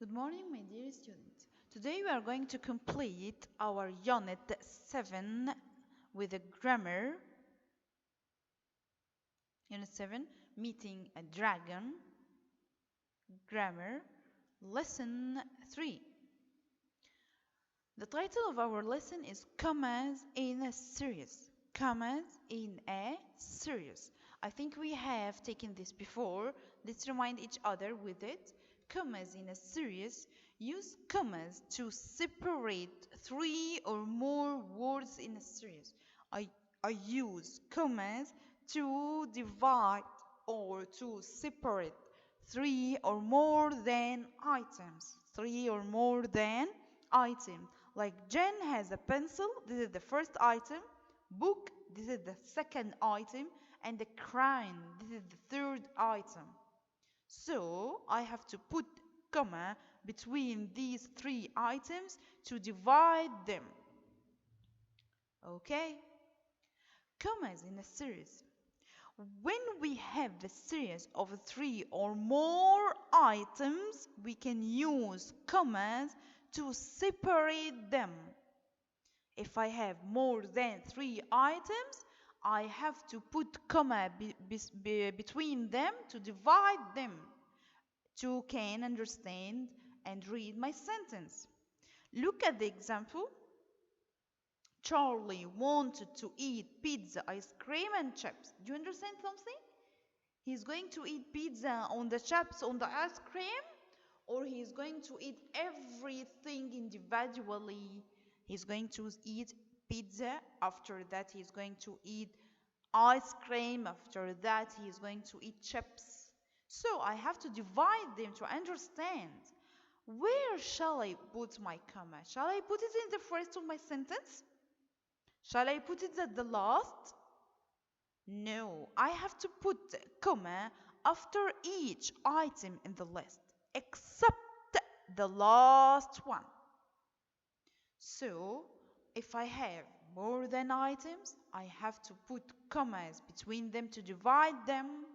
Good morning, my dear students. Today we are going to complete our Unit 7 with a grammar. Unit 7, Meeting a Dragon. Grammar, Lesson 3. The title of our lesson is Commas in a Series. Commas in a series. I think we have taken this before. Let's remind each other with it. Commas in a series. Use commas to separate three or more words in a series. I use commas to divide or to separate three or more than items. Three or more than items. Like Jen has a pencil. This is the first item. Book, this is the second item, and the crayon, this is the third item. So I have to put comma between these three items to divide them. Okay? Commas in a series. When we have a series of three or more items, we can use commas to separate them. If I have more than three items, I have to put comma between them to divide them to can understand and read my sentence. Look at the example. Charlie wanted to eat pizza, ice cream, and chips. Do you understand something? He's going to eat pizza on the chips, on the ice cream, or he's going to eat everything individually. He's going to eat pizza. After that, he's going to eat ice cream. After that, he's going to eat chips. So I have to divide them to understand. Where shall I put my comma? Shall I put it in the first of my sentence? Shall I put it at the last? No, I have to put comma after each item in the list, except the last one. So, if I have more than items, I have to put commas between them to divide them.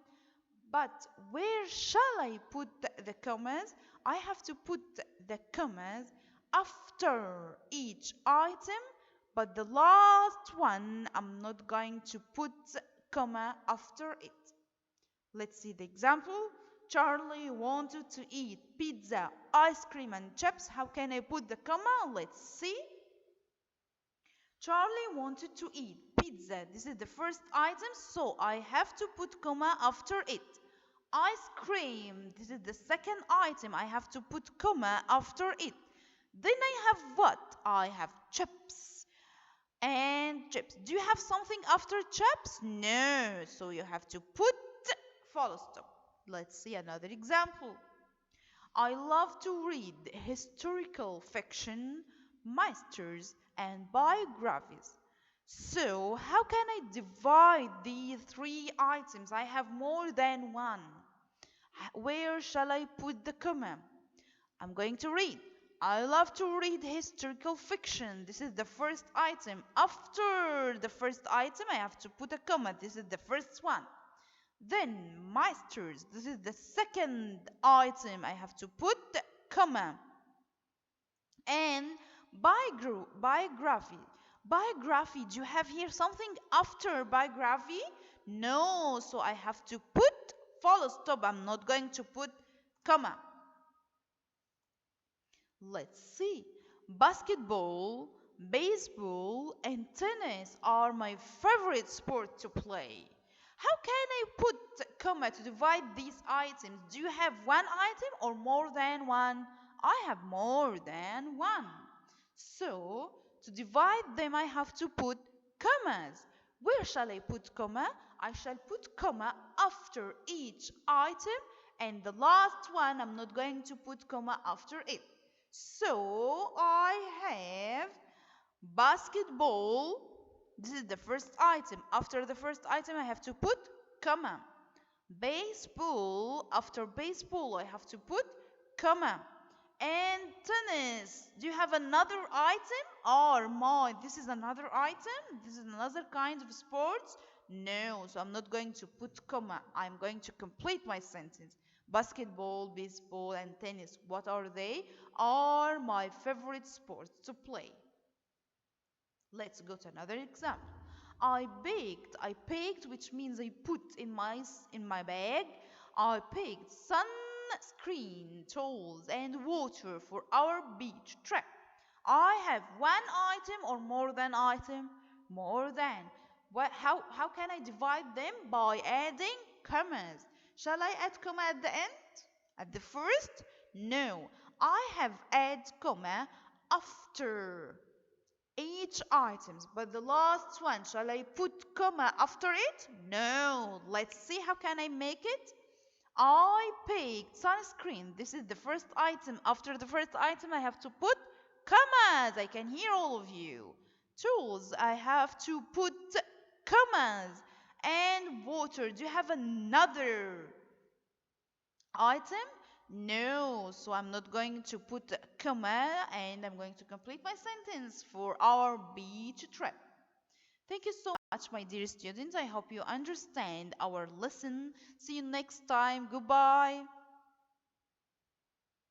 But where shall I put the commas? I have to put the commas after each item, but the last one I'm not going to put comma after it. Let's see the example. Charlie wanted to eat pizza, ice cream, and chips. How can I put the comma? Let's see. Charlie wanted to eat pizza. This is the first item, so I have to put comma after it. Ice cream. This is the second item. I have to put comma after it. Then I have what? I have chips and chips. Do you have something after chips? No. So you have to put full stop. Let's see another example. I love to read historical fiction, mysteries, and biographies. So, how can I divide these three items? I have more than one. Where shall I put the comma? I'm going to read. I love to read historical fiction. This is the first item. After the first item, I have to put a comma. This is the first one. Then, Meisters. This is the second item. I have to put the comma. And biography. Biography. Do you have here something after biography? No. So I have to put full stop. I'm not going to put comma. Let's see. Basketball, baseball, and tennis are my favorite sport to play. How can I put comma to divide these items? Do you have one item or more than one? I have more than one. So, to divide them, I have to put commas. Where shall I put comma? I shall put comma after each item, and the last one, I'm not going to put comma after it. So, I have basketball. This is the first item. After the first item, I have to put comma. Baseball. After baseball, I have to put comma. And tennis. Do you have another item? Oh my, this is another item? This is another kind of sports? No, so I'm not going to put comma. I'm going to complete my sentence. Basketball, baseball, and tennis. What are they? Are my favorite sports to play. Let's go to another example. I baked, which means I put in my bag. I picked sunscreen, towels, and water for our beach trip. I have one item or more than item? More than. How can I divide them? By adding commas. Shall I add comma at the end? At the first? No. I have add comma after each items, but the last one, shall I put comma after it? No. Let's see how can I make it. I picked sunscreen. This is the first item. After the first item, I have to put commas. I can hear all of you. Tools, I have to put commas. And water, do you have another item? No, so I'm not going to put a comma and I'm going to complete my sentence for our beach trip. Thank you so much, my dear students. I hope you understand our lesson. See you next time. Goodbye.